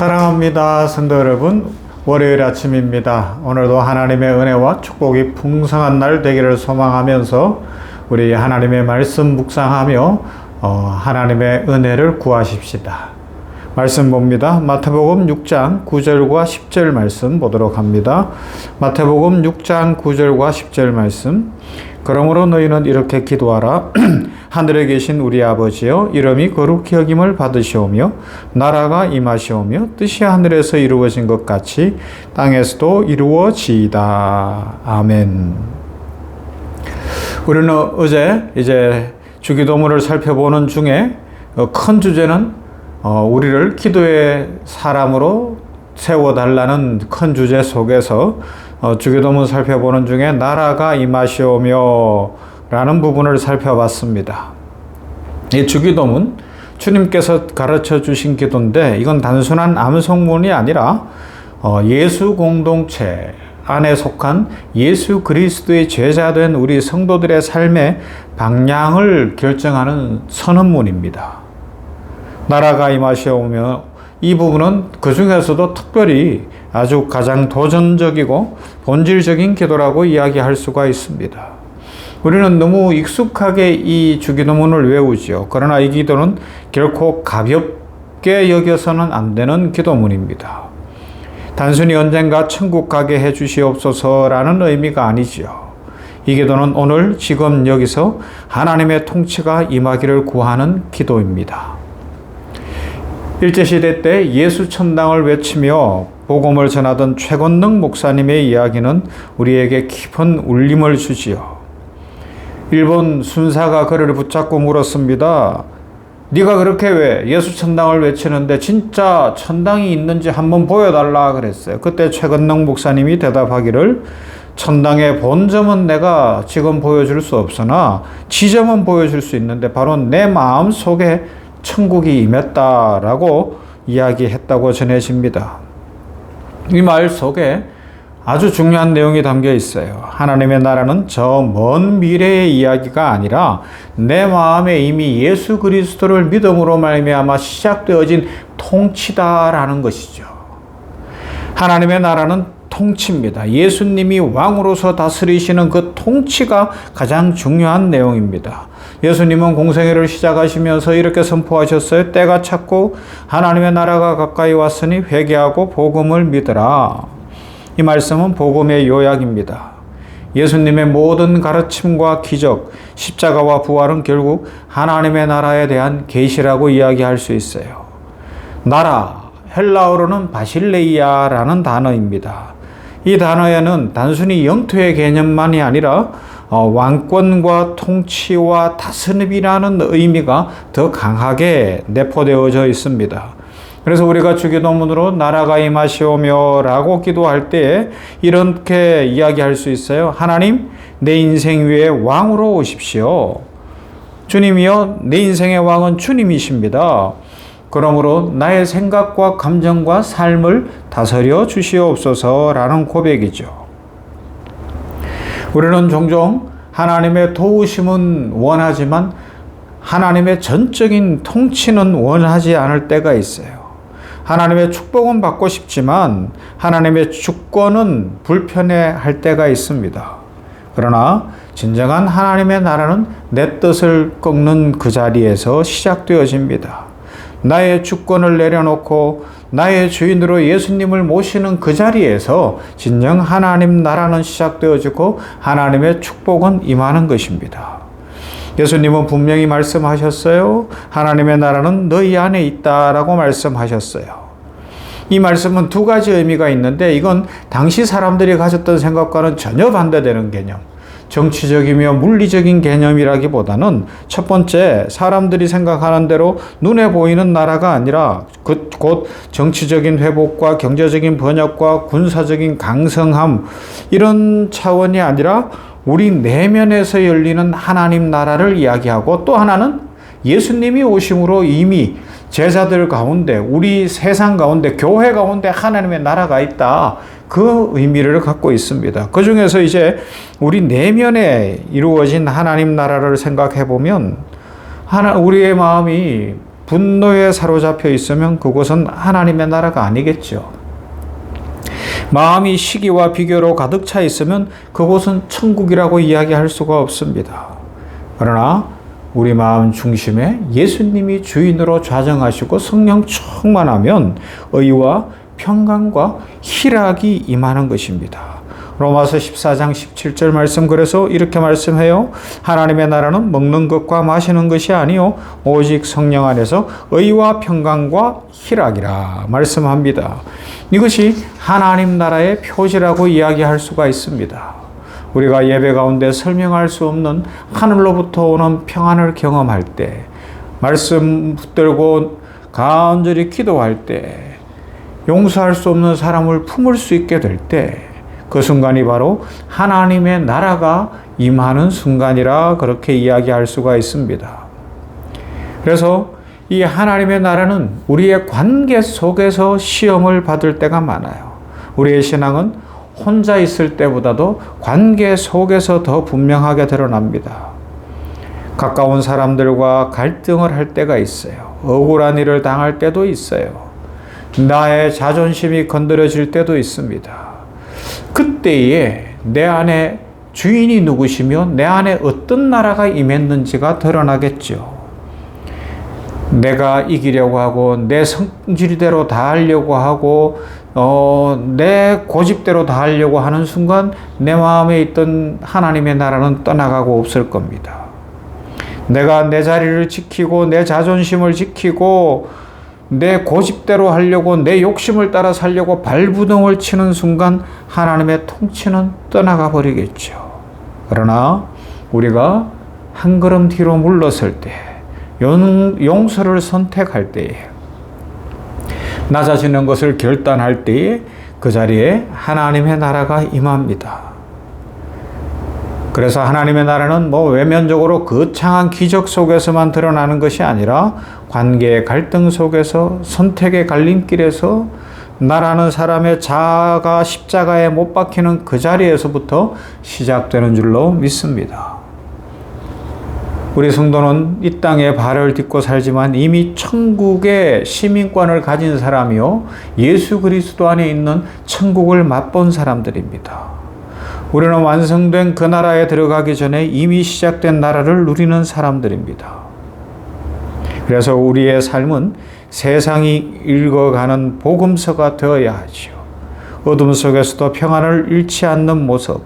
사랑합니다. 성도 여러분, 월요일 아침입니다. 오늘도 하나님의 은혜와 축복이 풍성한 날 되기를 소망하면서 우리 하나님의 말씀 묵상하며 하나님의 은혜를 구하십시다. 말씀 봅니다. 마태복음 6장 9절과 10절 말씀 보도록 합니다. 마태복음 6장 9절과 10절 말씀. 그러므로 너희는 이렇게 기도하라. 하늘에 계신 우리 아버지여, 이름이 거룩히 여김을 받으시오며 나라가 임하시오며 뜻이 하늘에서 이루어진 것 같이 땅에서도 이루어지이다. 아멘. 우리는 어제 이제 주기도문을 살펴보는 중에 큰 주제는 우리를 기도의 사람으로 세워달라는 큰 주제 속에서 주기도문 살펴보는 중에 나라가 임하시오며 라는 부분을 살펴봤습니다. 이 주기도문, 주님께서 가르쳐 주신 기도인데 이건 단순한 암송문이 아니라 예수 공동체 안에 속한 예수 그리스도의 제자된 우리 성도들의 삶의 방향을 결정하는 선언문입니다. 나라가 임하시오며 이 부분은 그 중에서도 특별히 아주 가장 도전적이고 본질적인 기도라고 이야기할 수가 있습니다. 우리는 너무 익숙하게 이 주기도문을 외우죠. 그러나 이 기도는 결코 가볍게 여겨서는 안 되는 기도문입니다. 단순히 언젠가 천국 가게 해 주시옵소서라는 의미가 아니죠. 이 기도는 오늘 지금 여기서 하나님의 통치가 임하기를 구하는 기도입니다. 일제시대 때 예수 천당을 외치며 복음을 전하던 최건능 목사님의 이야기는 우리에게 깊은 울림을 주지요. 일본 순사가 그를 붙잡고 물었습니다. 네가 그렇게 왜 예수 천당을 외치는데 진짜 천당이 있는지 한번 보여달라 그랬어요. 그때 최건능 목사님이 대답하기를 천당의 본점은 내가 지금 보여줄 수 없으나 지점은 보여줄 수 있는데 바로 내 마음 속에 천국이 임했다라고 이야기했다고 전해집니다. 이 말 속에 아주 중요한 내용이 담겨 있어요. 하나님의 나라는 저 먼 미래의 이야기가 아니라 내 마음에 이미 예수 그리스도를 믿음으로 말미암아 시작되어진 통치다라는 것이죠. 하나님의 나라는 통치입니다. 예수님이 왕으로서 다스리시는 그 통치가 가장 중요한 내용입니다. 예수님은 공생애를 시작하시면서 이렇게 선포하셨어요. 때가 찼고 하나님의 나라가 가까이 왔으니 회개하고 복음을 믿으라. 이 말씀은 복음의 요약입니다. 예수님의 모든 가르침과 기적, 십자가와 부활은 결국 하나님의 나라에 대한 계시라고 이야기할 수 있어요. 나라, 헬라어로는 바실레이아라는 단어입니다. 이 단어에는 단순히 영토의 개념만이 아니라 왕권과 통치와 다스림이라는 의미가 더 강하게 내포되어져 있습니다. 그래서 우리가 주기도문으로 나라가 임하시오며 라고 기도할 때에 이렇게 이야기할 수 있어요. 하나님, 내 인생 위에 왕으로 오십시오. 주님이여, 내 인생의 왕은 주님이십니다. 그러므로 나의 생각과 감정과 삶을 다스려 주시옵소서라는 고백이죠. 우리는 종종 하나님의 도우심은 원하지만 하나님의 전적인 통치는 원하지 않을 때가 있어요. 하나님의 축복은 받고 싶지만 하나님의 주권은 불편해할 때가 있습니다. 그러나 진정한 하나님의 나라는 내 뜻을 꺾는 그 자리에서 시작되어집니다. 나의 주권을 내려놓고 나의 주인으로 예수님을 모시는 그 자리에서 진정 하나님 나라는 시작되어지고 하나님의 축복은 임하는 것입니다. 예수님은 분명히 말씀하셨어요. 하나님의 나라는 너희 안에 있다라고 말씀하셨어요. 이 말씀은 두 가지 의미가 있는데 이건 당시 사람들이 가졌던 생각과는 전혀 반대되는 개념. 정치적이며 물리적인 개념이라기보다는 첫 번째, 사람들이 생각하는 대로 눈에 보이는 나라가 아니라 곧 정치적인 회복과 경제적인 번영과 군사적인 강성함, 이런 차원이 아니라 우리 내면에서 열리는 하나님 나라를 이야기하고, 또 하나는 예수님이 오심으로 이미 제자들 가운데, 우리 세상 가운데, 교회 가운데 하나님의 나라가 있다. 그 의미를 갖고 있습니다. 그 중에서 이제 우리 내면에 이루어진 하나님 나라를 생각해 보면 우리의 마음이 분노에 사로잡혀 있으면 그곳은 하나님의 나라가 아니겠죠. 마음이 시기와 비교로 가득 차 있으면 그곳은 천국이라고 이야기할 수가 없습니다. 그러나 우리 마음 중심에 예수님이 주인으로 좌정하시고 성령 충만하면 의와 평강과 희락이 임하는 것입니다. 로마서 14장 17절 말씀, 그래서 이렇게 말씀해요. 하나님의 나라는 먹는 것과 마시는 것이 아니요 오직 성령 안에서 의와 평강과 희락이라 말씀합니다. 이것이 하나님 나라의 표지라고 이야기할 수가 있습니다. 우리가 예배 가운데 설명할 수 없는 하늘로부터 오는 평안을 경험할 때, 말씀 붙들고 간절히 기도할 때, 용서할 수 없는 사람을 품을 수 있게 될 때, 그 순간이 바로 하나님의 나라가 임하는 순간이라 그렇게 이야기할 수가 있습니다. 그래서 이 하나님의 나라는 우리의 관계 속에서 시험을 받을 때가 많아요. 우리의 신앙은 혼자 있을 때보다도 관계 속에서 더 분명하게 드러납니다. 가까운 사람들과 갈등을 할 때가 있어요. 억울한 일을 당할 때도 있어요. 나의 자존심이 건드려질 때도 있습니다. 그때에 내 안에 주인이 누구시며 내 안에 어떤 나라가 임했는지가 드러나겠죠. 내가 이기려고 하고 내 성질대로 다 하려고 하고 내 고집대로 다 하려고 하는 순간 내 마음에 있던 하나님의 나라는 떠나가고 없을 겁니다. 내가 내 자리를 지키고 내 자존심을 지키고 내 고집대로 하려고 내 욕심을 따라 살려고 발부동을 치는 순간 하나님의 통치는 떠나가 버리겠죠. 그러나 우리가 한 걸음 뒤로 물러설 때, 용서를 선택할 때에, 낮아지는 것을 결단할 때에 그 자리에 하나님의 나라가 임합니다. 그래서 하나님의 나라는 외면적으로 거창한 기적 속에서만 드러나는 것이 아니라 관계의 갈등 속에서, 선택의 갈림길에서, 나라는 사람의 자아가 십자가에 못 박히는 그 자리에서부터 시작되는 줄로 믿습니다. 우리 성도는 이 땅에 발을 딛고 살지만 이미 천국의 시민권을 가진 사람이요, 예수 그리스도 안에 있는 천국을 맛본 사람들입니다. 우리는 완성된 그 나라에 들어가기 전에 이미 시작된 나라를 누리는 사람들입니다. 그래서 우리의 삶은 세상이 읽어가는 복음서가 되어야 하지요. 어둠 속에서도 평안을 잃지 않는 모습,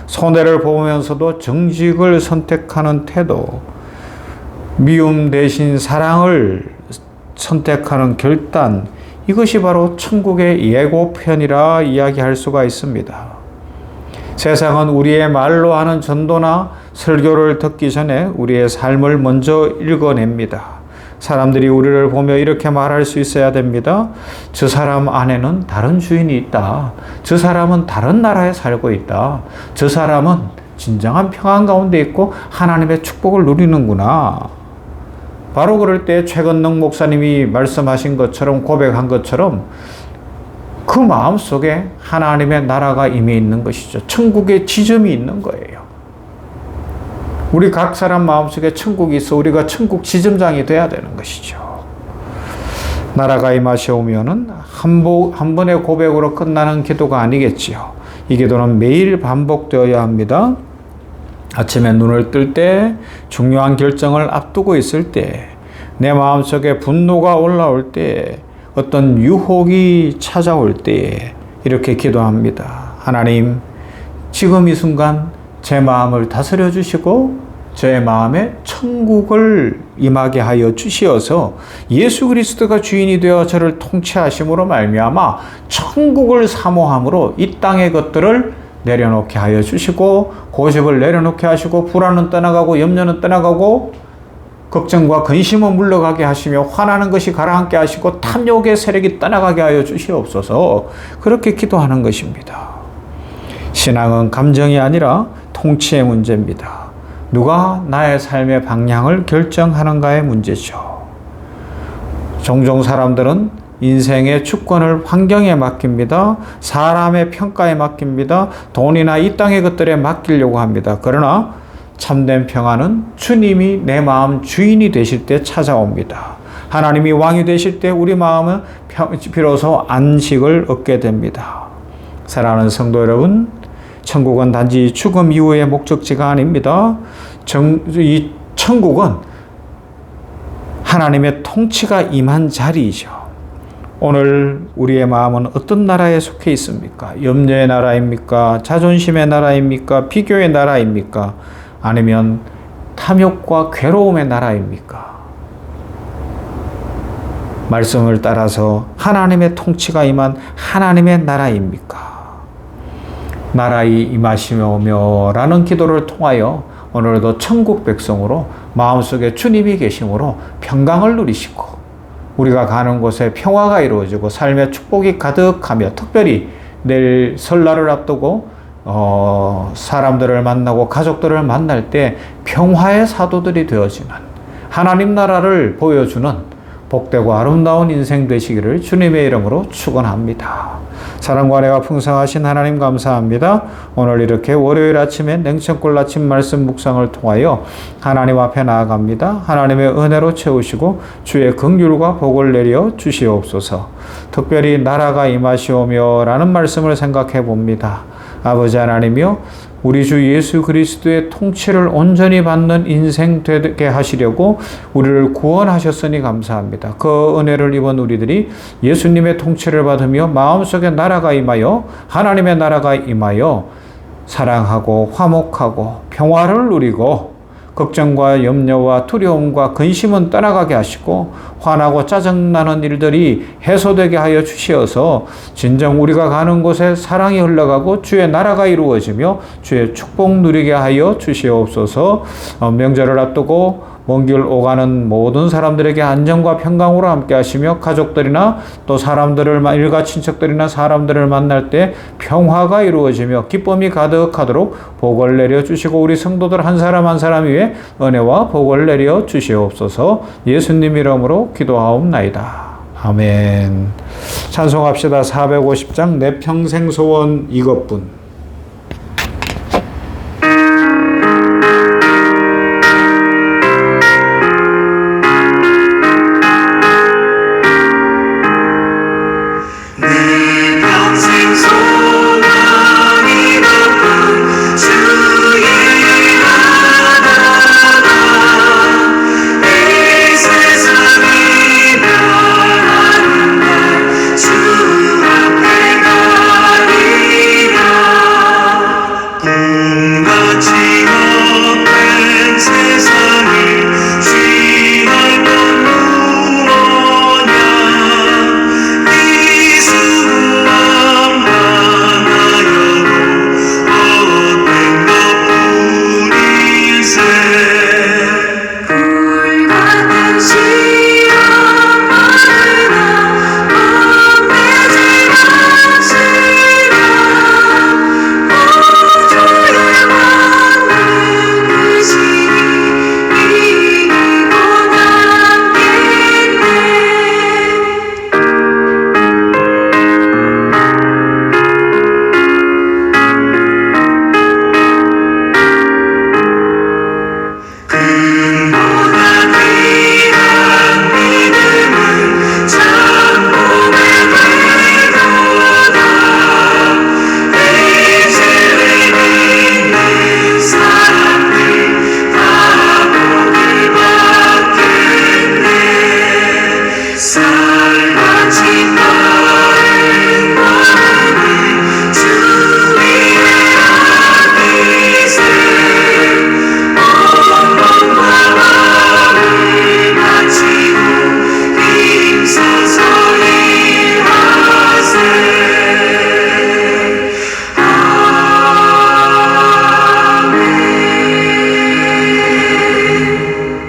손해를 보면서도 정직을 선택하는 태도, 미움 대신 사랑을 선택하는 결단, 이것이 바로 천국의 예고편이라 이야기할 수가 있습니다. 세상은 우리의 말로 하는 전도나 설교를 듣기 전에 우리의 삶을 먼저 읽어냅니다. 사람들이 우리를 보며 이렇게 말할 수 있어야 됩니다. 저 사람 안에는 다른 주인이 있다. 저 사람은 다른 나라에 살고 있다. 저 사람은 진정한 평안 가운데 있고 하나님의 축복을 누리는구나. 바로 그럴 때 최건능 목사님이 말씀하신 것처럼, 고백한 것처럼 그 마음속에 하나님의 나라가 임해 있는 것이죠. 천국의 지점이 있는 거예요. 우리 각 사람 마음속에 천국이 있어 우리가 천국 지점장이 돼야 되는 것이죠. 나라가 임하시오면은 한 번의 고백으로 끝나는 기도가 아니겠지요. 이 기도는 매일 반복되어야 합니다. 아침에 눈을 뜰 때, 중요한 결정을 앞두고 있을 때, 내 마음속에 분노가 올라올 때, 어떤 유혹이 찾아올 때에 이렇게 기도합니다. 하나님, 지금 이 순간 제 마음을 다스려 주시고 저의 마음에 천국을 임하게 하여 주시어서 예수 그리스도가 주인이 되어 저를 통치하심으로 말미암아 천국을 사모함으로 이 땅의 것들을 내려놓게 하여 주시고, 고집을 내려놓게 하시고, 불안은 떠나가고 염려는 떠나가고, 걱정과 근심은 물러가게 하시며 화나는 것이 가라앉게 하시고 탐욕의 세력이 떠나가게 하여 주시옵소서. 그렇게 기도하는 것입니다. 신앙은 감정이 아니라 통치의 문제입니다. 누가 나의 삶의 방향을 결정하는가의 문제죠. 종종 사람들은 인생의 주권을 환경에 맡깁니다. 사람의 평가에 맡깁니다. 돈이나 이 땅의 것들에 맡기려고 합니다. 그러나 참된 평안은 주님이 내 마음 주인이 되실 때 찾아옵니다. 하나님이 왕이 되실 때 우리 마음은 비로소 안식을 얻게 됩니다. 사랑하는 성도 여러분, 천국은 단지 죽음 이후의 목적지가 아닙니다. 이 천국은 하나님의 통치가 임한 자리이죠. 오늘 우리의 마음은 어떤 나라에 속해 있습니까? 염려의 나라입니까? 자존심의 나라입니까? 비교의 나라입니까? 아니면 탐욕과 괴로움의 나라입니까? 말씀을 따라서 하나님의 통치가 임한 하나님의 나라입니까? 나라의 임하시며 라는 기도를 통하여 오늘도 천국 백성으로 마음속에 주님이 계심으로 평강을 누리시고 우리가 가는 곳에 평화가 이루어지고 삶의 축복이 가득하며 특별히 내일 설날을 앞두고 사람들을 만나고 가족들을 만날 때 평화의 사도들이 되어지는 하나님 나라를 보여주는 복되고 아름다운 인생 되시기를 주님의 이름으로 축원합니다. 사랑과 은혜가 풍성하신 하나님 감사합니다. 오늘 이렇게 월요일 아침에 냉천골 아침 말씀 묵상을 통하여 하나님 앞에 나아갑니다. 하나님의 은혜로 채우시고 주의 긍휼과 복을 내려 주시옵소서. 특별히 나라가 임하시오며 라는 말씀을 생각해 봅니다. 아버지 하나님이여, 우리 주 예수 그리스도의 통치를 온전히 받는 인생 되게 하시려고 우리를 구원하셨으니 감사합니다. 그 은혜를 입은 우리들이 예수님의 통치를 받으며 마음속에 나라가 임하여 하나님의 나라가 임하여 사랑하고 화목하고 평화를 누리고 걱정과 염려와 두려움과 근심은 떠나가게 하시고 화나고 짜증나는 일들이 해소되게 하여 주시어서 진정 우리가 가는 곳에 사랑이 흘러가고 주의 나라가 이루어지며 주의 축복 누리게 하여 주시옵소서. 명절을 앞두고 먼 길 오가는 모든 사람들에게 안전과 평강으로 함께 하시며 가족들이나 또 사람들을 일가 친척들이나 사람들을 만날 때 평화가 이루어지며 기쁨이 가득하도록 복을 내려 주시고 우리 성도들 한 사람 한 사람 위에 은혜와 복을 내려 주시옵소서. 예수님 이름으로 기도하옵나이다. 아멘. 찬송합시다. 450장 내 평생 소원 이것뿐.